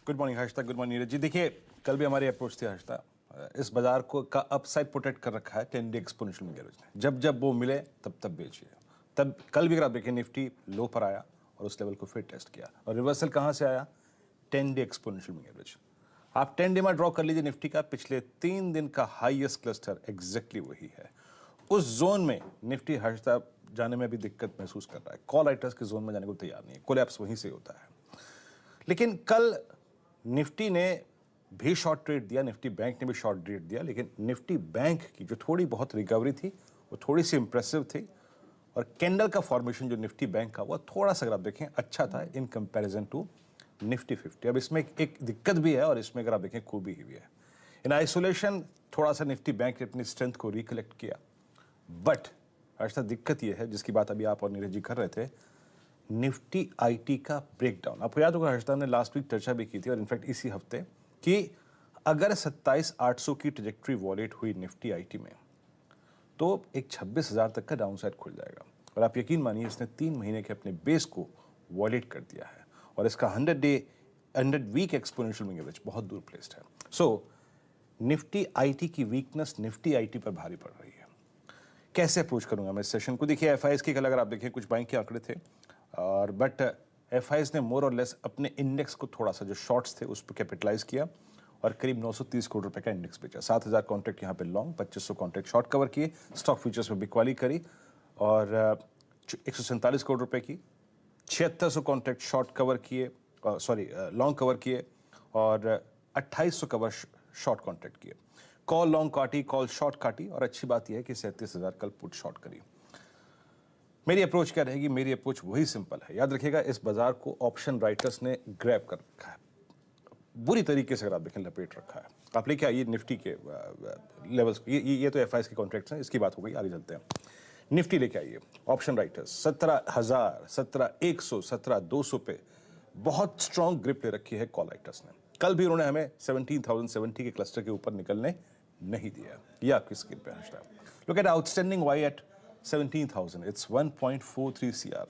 Good morning Harshita, good morning Neeraj ji. देखिए, कल भी हमारी अप्रोच थी हर्षता, इस बाजार को का अपसाइड प्रोटेक्ट कर रखा है 10 डे एक्सपोनेंशियल मूविंग एवरेज ने। जब जब वो मिले तब बेचिए। तब कल भी अगर आप देखें, निफ्टी लो पर आया और उस लेवल को फिर टेस्ट किया और रिवर्सल कहाँ से आया? 10 डे एक्सपोनेंशियल मूविंग एवरेज। आप 10 डे में ड्रॉ कर लीजिए निफ्टी का, पिछले 3 दिन का हाईएस्ट क्लस्टर एग्जैक्टली वही है। उस जोन में निफ्टी हर्षता जाने में भी दिक्कत महसूस कर रहा है। कॉल राइटर्स के जोन में जाने को तैयार नहीं है, कोलैप्स वहीं से होता है। लेकिन कल निफ्टी ने भी शॉर्ट ट्रेड दिया, निफ्टी बैंक ने भी शॉर्ट ट्रेड दिया, लेकिन निफ्टी बैंक की जो थोड़ी बहुत रिकवरी थी वो थोड़ी सी इंप्रेसिव थी और कैंडल का फॉर्मेशन जो निफ्टी बैंक का वो थोड़ा सा अगर आप देखें अच्छा था इन कंपैरिजन टू निफ्टी 50। अब इसमें एक दिक्कत भी है और इसमें अगर आप देखें खूबी भी है। इन आइसोलेशन थोड़ा सा निफ्टी बैंक ने अपनी स्ट्रेंथ को रिकलेक्ट किया, बट ऐसा दिक्कत यह है जिसकी बात अभी आप और नीरज जी कर रहे थे, निफ्टी आईटी का ब्रेकडाउन। आपको याद होगा हर्षदा ने लास्ट वीक चर्चा भी की थी और इनफैक्ट इसी हफ्ते कि अगर 27,800 की ट्रैजेक्टरी वॉलेट हुई निफ्टी आईटी में तो एक 26,000 तक का डाउनसाइड खुल जाएगा। और आप यकीन मानिए इसने 3 महीने के अपने बेस को वॉलेट कर दिया है और इसका 100 वीक एक्सपोनेंशियल मूविंग एवरेज बहुत दूर प्लेस्ड है। सो निफ्टी आईटी की वीकनेस निफ्टी आईटी पर भारी पड़ रही है। कैसे अप्रोच करूंगा मैं इस सेशन को? देखिए, एफआईएस की कल अगर आप देखें कुछ बैंक के आंकड़े थे और बट एफआईएस ने मोर और लेस अपने इंडेक्स को थोड़ा सा जो शॉर्ट्स थे उस पर कैपिटलाइज किया और करीब 930 करोड़ रुपए का इंडेक्स बेचा। 7,000 कॉन्ट्रैक्ट यहाँ पे लॉन्ग, 2500 कॉन्ट्रैक्ट शॉर्ट कवर किए, स्टॉक फ्यूचर्स में बिकवाली करी और 147 करोड़ रुपए की 7600 कॉन्ट्रैक्ट शॉर्ट कवर किए, लॉन्ग कवर किए और 2800 कवर शॉर्ट कॉन्ट्रैक्ट किए। कॉल लॉन्ग काटी, कॉल शॉर्ट काटी और अच्छी बात यह है कि 37,000 कल पुट शॉर्ट करी। मेरी अप्रोच क्या रहेगी? मेरी अप्रोच वही सिंपल है। याद रखिएगा, इस बाजार को ऑप्शन राइटर्स ने ग्रैब कर रखा है, बुरी तरीके से अगर आप देखें लपेट रखा है। आप लेके आइए निफ्टी के लेवल्स। ये तो एफआईएस के कॉन्ट्रैक्ट्स हैं, इसकी बात हो गई, आगे चलते हैं। निफ्टी लेके आइए ऑप्शन राइटर्स 17,000, 17,100, 17,200 पे बहुत स्ट्रॉन्ग ग्रिप ले रखी है कॉल राइटर्स ने। कल भी उन्होंने हमें 17,070 के क्लस्टर के ऊपर निकलने नहीं दिया। ये आपकी स्क्रीन पे है। Look at outstanding Y at 17,000, it's 1.43 CR,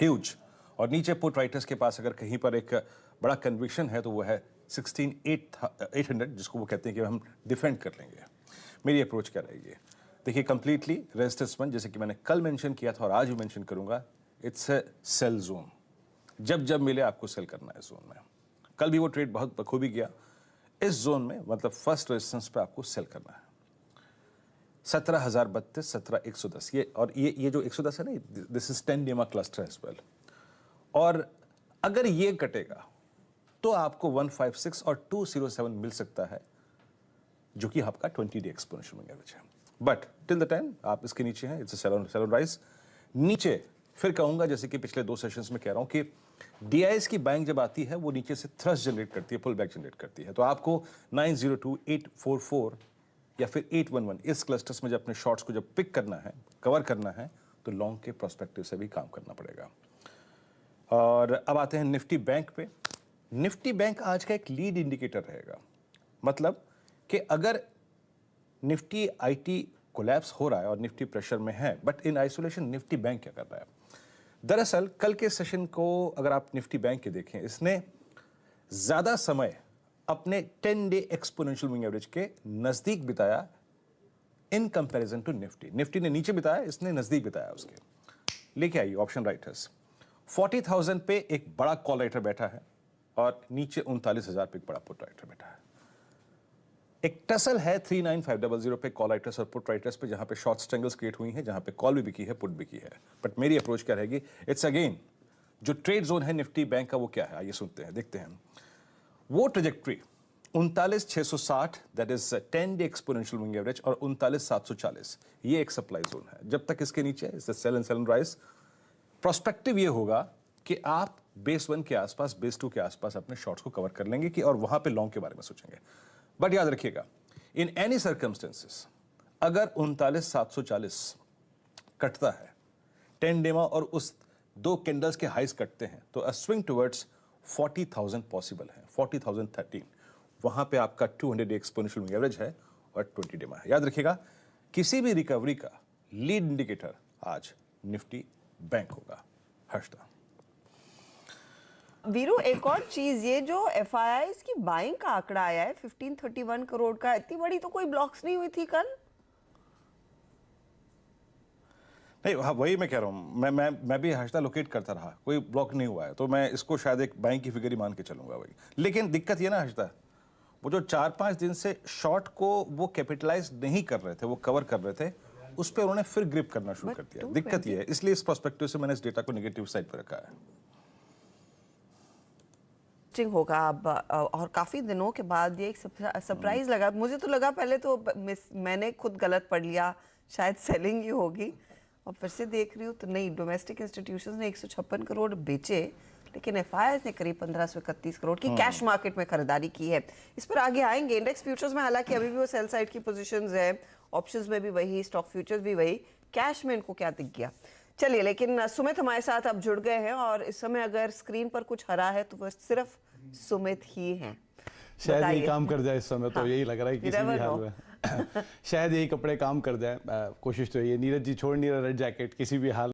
huge. और नीचे पुट राइटर्स के पास अगर कहीं पर एक बड़ा कन्विक्शन है तो वो है 16,800, जिसको वो कहते हैं कि हम डिफेंड कर लेंगे। मेरी अप्रोच क्या रहेगी? देखिए, कंप्लीटली रेजिस्टेंस वन, जैसे कि मैंने कल मेंशन किया था और आज भी मेंशन करूंगा, इट्स ए सेल जोन। जब जब मिले आपको सेल करना है जोन में। कल भी वो ट्रेड बहुत बखूबी गया इस जोन में, मतलब फर्स्ट रेजिस्टेंस पे आपको सेल करना है 17,032, 17,110। ये जो 110 है ना, दिस इज 10 डेमा क्लस्टर एज वेल। और अगर ये कटेगा तो आपको 156 और 207 मिल सकता है, जो कि आपका 20 डे एक्सपोनेंशियल मूविंग एवरेज है। बट टिल द टाइम आप इसके नीचे हैं, इट्स सेल ऑन राइज। नीचे फिर कहूंगा, जैसे कि पिछले 2 सेशंस में कह रहा हूं कि डीआईएस की बैंक जब आती है वो नीचे से थ्रस्ट जनरेट करती है, पुल बैक जनरेट करती है। तो आपको 902, 844 या फिर 811 इस क्लस्टर्स में जब अपने शॉर्ट्स को जब पिक करना है, कवर करना है, तो लॉन्ग के प्रोस्पेक्टिव से भी काम करना पड़ेगा। और अब आते हैं निफ्टी बैंक पे। निफ्टी बैंक आज का एक लीड इंडिकेटर रहेगा, मतलब कि अगर निफ्टी आईटी कोलैप्स हो रहा है और निफ्टी प्रेशर में है, but in isolation Nifty bank क्या कर रहा है? दरअसल कल के सेशन को अगर आप निफ्टी बैंक के देखें, इसने ज्यादा समय अपने 10 डे एक्सपोनेंशियल मूविंग एवरेज के नजदीक बिताया in comparison to Nifty. Nifty ने नीचे बिताया, इसने नजदीक बिताया उसके। लेके आइए ऑप्शन राइटर्स 40,000 पे एक बड़ा कॉल राइटर बैठा है और नीचे 39,000 पे एक बड़ा पुट राइटर बैठा है। एक टसल है 39,500 पे कॉल राइटर्स और पुट राइटर्स पे, जहां पे शॉर्ट स्ट्रेंगल्स क्रिएट हुई हैं, जहां पे कॉल भी बिकी है, पुट बिकी है। बट मेरी अप्रोच क्या रहेगी? इट्स अगेन जो ट्रेड जोन है निफ्टी बैंक का वो क्या है, आइए सुनते हैं, देखते हैं। वो trajectory 39,660 that is 10 day exponential moving average और 39,740 ये एक सप्लाई जोन है। जब तक इसके नीचे it's sell and rise. Prospective ये होगा कि आप बेस 1 के आसपास, बेस 2 के आसपास अपने शॉर्ट्स को कवर कर लेंगे कि और वहां पे लॉन्ग के बारे में सोचेंगे। बट याद रखिएगा, इन एनी सर्कमस्टेंसेस अगर 39,740 कटता है 10 डेमा और उस 2 कैंडल्स के हाइस कटते हैं, तो अ स्विंग टुवर्ड्स 40,000 पॉसिबल है, 40,013। वहां पे आपका 200 डे एक्सपोनेंशियल मूविंग एवरेज है और 20 डेमा है। याद रखिएगा, किसी भी रिकवरी का लीड इंडिकेटर आज निफ्टी बैंक होगा। हर्षदा। वीरू, एक और चीज, ये जो FIIs की बाइंग का आंकड़ा आया है 1531 करोड़ का, इतनी बड़ी तो कोई ब्लॉक्स नहीं हुई थी कल। नहीं, हाँ वही मैं कह रहा हूँ, मैं भी हर्षदा लोकेट करता रहा, कोई ब्लॉक नहीं हुआ है, तो मैं इसको शायद एक बैंक की फिगर ही मान के चलूंगा वही। लेकिन दिक्कत ये ना हर्षदा, वो जो 4-5 दिन से शॉर्ट को वो कैपिटलाइज नहीं कर रहे थे, वो कवर कर रहे थे, उस पर उन्होंने फिर ग्रिप करना शुरू कर दिया। दिक्कत ये है, इसलिए इस पर्सपेक्टिव से मैंने इस डेटा को नेगेटिव साइड पर रखा है। होगा अब, और काफी दिनों के बाद ये एक सरप्राइज लगा मुझे। तो लगा पहले तो मैंने खुद गलत पढ़ लिया, शायद सेलिंग ही होगी, और फिर से देख रही हूँ तो नहीं, डोमेस्टिक इंस्टीट्यूशंस ने 156 करोड़ बेचे, लेकिन FIIs ने करीब 1531 करोड़ की कैश मार्केट में खरीदारी की है। इस पर आगे आएंगे। इंडेक्स फ्यूचर्स में हालांकि अभी भी वो सेल साइड की पोजीशंस है, ऑप्शंस में भी वही, स्टॉक फ्यूचर्स भी वही, कैश में इनको क्या दिख गया। चलिए, लेकिन सुमित हमारे साथ अब जुड़ गए हैं, और इस समय अगर स्क्रीन पर कुछ हरा है तो वह सिर्फ सुमित ही हैं। शायद यही काम कर जाए इस समय, तो यही लग रहा है किसी भी हाल में शायद यही कपड़े काम कर जाए। कोशिश तो ये, नीरज जी छोड़ नहीं रहे रेड जैकेट किसी भी हाल